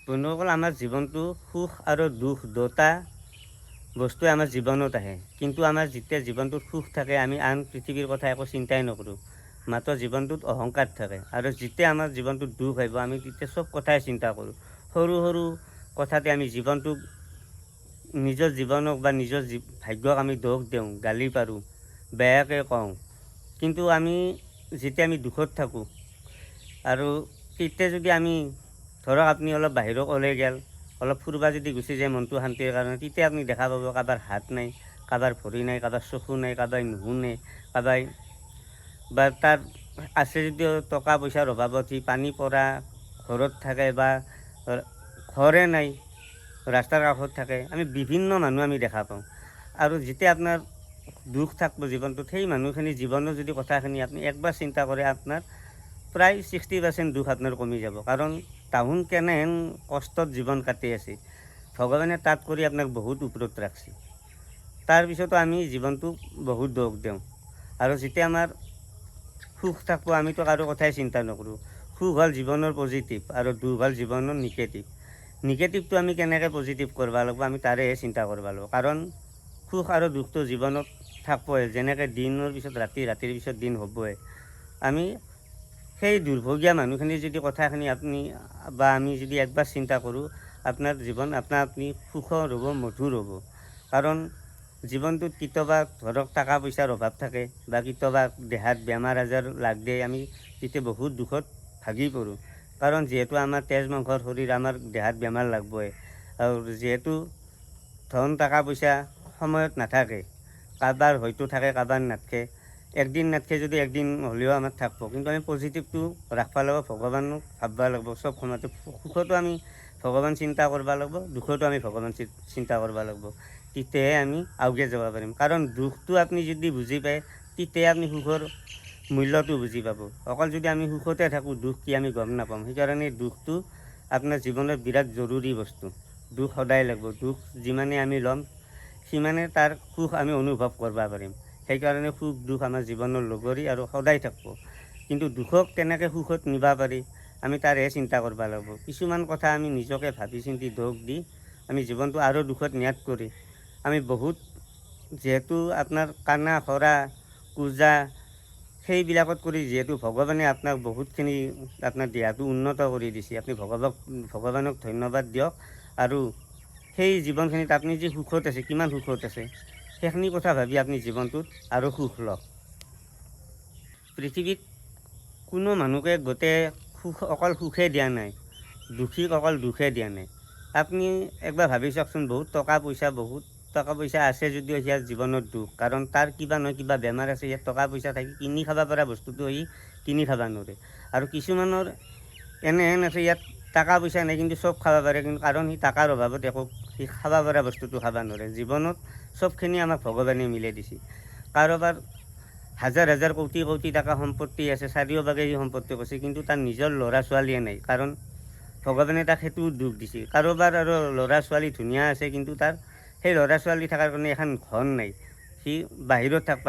বন্ধুসকল, আমাৰ জীৱনটো সুখ আৰু দুখ দুটা বস্তুৱে আমাৰ জীৱনত আহে। কিন্তু আমাৰ যেতিয়া জীৱনটোত সুখ থাকে, আমি আন পৃথিৱীৰ কথা একো চিন্তাই নকৰোঁ। মাত্ৰ জীৱনটোত অহংকাৰ থাকে। আৰু যেতিয়া আমাৰ জীৱনটোত দুখ আহিব, আমি তেতিয়া চব কথাই চিন্তা কৰোঁ। সৰু সৰু কথাতে আমি জীৱনটোক, নিজৰ জীৱনক বা নিজৰ ভাগ্যক আমি দোষ দিওঁ, গালি পাৰোঁ, বেয়াকৈ কওঁ। কিন্তু যেতিয়া আমি দুখত থাকোঁ আৰু তেতিয়া যদি আমি ধৰক আপুনি অলপ বাহিৰত ওলাই গ'ল, অলপ ফুৰিব যদি গুচি যায় মনটো শান্তিৰ কাৰণে, তেতিয়া আপুনি দেখা পাব কাৰোবাৰ হাত নাই, কাৰোবাৰ ভৰি নাই, কাৰোবাৰ চকু নাই, কাৰোবাৰ নুশুনে, কাৰোবাৰ বা তাৰ আছে যদিও টকা পইচাৰ অভাৱত সি পানী পৰা ঘৰত থাকে বা ঘৰে নাই, ৰাস্তাৰ কাষত থাকে। আমি বিভিন্ন মানুহ আমি দেখা পাওঁ। আৰু যেতিয়া আপোনাৰ দুখ থাকিব জীৱনটোত, সেই মানুহখিনি জীৱনৰ যদি কথাখিনি আপুনি একবাৰ চিন্তা কৰে, আপোনাৰ প্ৰায় 60% দুখ আপোনাৰ কমি যাব। কাৰণ তাহোন কেনেহেন কষ্টত জীৱন কাটি আছে, ভগৱানে তাত কৰি আপোনাক বহুত ওপৰত ৰাখিছে। তাৰপিছতো আমি জীৱনটোক বহুত দুখ দিওঁ। আৰু যেতিয়া আমাৰ সুখ থাকিব, আমিতো কাৰো কথাই চিন্তা নকৰোঁ। সুখ হ'ল জীৱনৰ পজিটিভ আৰু দুখ হ'ল জীৱনৰ নিগেটিভ। নিগেটিভটো আমি কেনেকৈ পজিটিভ কৰিব লাগিব, আমি তাৰেহে চিন্তা কৰিব লাগিব। কাৰণ সুখ আৰু দুখটো জীৱনত থাকিবই, যেনেকৈ দিনৰ পিছত ৰাতি, ৰাতিৰ পিছত দিন হ'বই। আমি সেই দুৰ্ভগীয়া মানুহখিনিৰ যদি কথাখিনি আমি যদি একবাৰ চিন্তা কৰোঁ, আপোনাৰ জীৱন আপুনি সুখৰ হ'ব, মধুৰ হ'ব। কাৰণ জীৱনটোত কেতিয়াবা ধৰক টকা পইচাৰ অভাৱ থাকে বা কেতিয়াবা দেহাত বেমাৰ আজাৰ দিয়ে, আমি তেতিয়া বহুত দুখত ভাগি পৰোঁ। কাৰণ যিহেতু আমাৰ তেজ মাংসৰ শৰীৰ, আমাৰ দেহাত বেমাৰ লাগবই। আৰু যিহেতু ধন টকা পইচা সময়ত নাথাকে, কাৰোবাৰ হয়তো থাকে, কাৰোবাৰ নাথাকে। একদিন নাথাকে যদি একদিন হ'লেও আমাৰ থাকিব। কিন্তু আমি পজিটিভটো ৰাখিব লাগিব, ভগৱানক ভাবিব লাগিব চব সময়তে। সুখতো আমি ভগৱান চিন্তা কৰিব লাগিব, দুখতো আমি ভগৱান চিন্তা কৰিব লাগিব। তেতিয়াহে আমি আগুৱাই যাব পাৰিম। কাৰণ দুখটো আপুনি যদি বুজি পায়, তেতিয়াহে আপুনি সুখৰ মূল্যটো বুজি পাব। অকল যদি আমি সুখতে থাকোঁ, দুখ কি আমি গম নাপাম। সেইকাৰণে দুখটো আপোনাৰ জীৱনত বিৰাট জৰুৰী বস্তু। দুখ সদায় লাগিব। দুখ যিমানে আমি ল'ম, সিমানে তাৰ সুখ আমি অনুভৱ কৰিব পাৰিম। সেইকাৰণে সুখ দুখ আমাৰ জীৱনৰ লগৰী আৰু সদায় থাকিব। কিন্তু দুখক কেনেকৈ সুখত নিব পাৰি, আমি তাৰেহে চিন্তা কৰিব লাগিব। কিছুমান কথা আমি নিজকে ভাবি চিন্তি দুখ দি আমি জীৱনটো আৰু দুখত নিয়াত কৰি আমি বহুত, যিহেতু আপোনাৰ কানা খৰা কোজা সেইবিলাকত কৰি, যিহেতু ভগৱানে আপোনাক বহুতখিনি আপোনাৰ দেহাটো উন্নত কৰি দিছে, আপুনি ভগৱানক ধন্যবাদ দিয়ক। আৰু সেই জীৱনখিনিত আপুনি যি সুখত আছে, কিমান সুখত আছে, সেইখিনি কথা ভাবি আপুনি জীৱনটোত আৰু সুখ লওক। পৃথিৱীত কোনো মানুহকে গোটেই অকল সুখে দিয়া নাই, দুখীক অকল দুখে দিয়া নাই। আপুনি একবাৰ ভাবি চাওকচোন, বহুত টকা পইচা আছে যদিও ইয়াৰ জীৱনত দুখ। কাৰণ তাৰ কিবা নহয় কিবা বেমাৰ আছে। ইয়াত টকা পইচা থাকি কিনি খাব পৰা বস্তুটো সি কিনি খাব নোৱাৰে। আৰু কিছুমানৰ এনেহেন আছে, ইয়াত টকা পইচা নাই কিন্তু চব খাব পাৰে, কিন্তু কাৰণ সি টকাৰ অভাৱত সি খাব পৰা বস্তুটো খাব নোৱাৰে। জীৱনত চবখিনি আমাক ভগৱানে মিলাই দিছে। কাৰোবাৰ হাজাৰ হাজাৰ কোটি কোটি টকা সম্পত্তি আছে, চাৰিওভাগে সি সম্পত্তি কৰিছে, কিন্তু তাৰ নিজৰ ল'ৰা ছোৱালীয়ে নাই। কাৰণ ভগৱানে তাক সেইটোও দুখ দিছে। কাৰোবাৰ আৰু ল'ৰা ছোৱালী ধুনীয়া আছে, কিন্তু তাৰ সেই ল'ৰা ছোৱালী থকাৰ কাৰণে এখন ঘৰ নাই, সি বাহিৰত থাকিব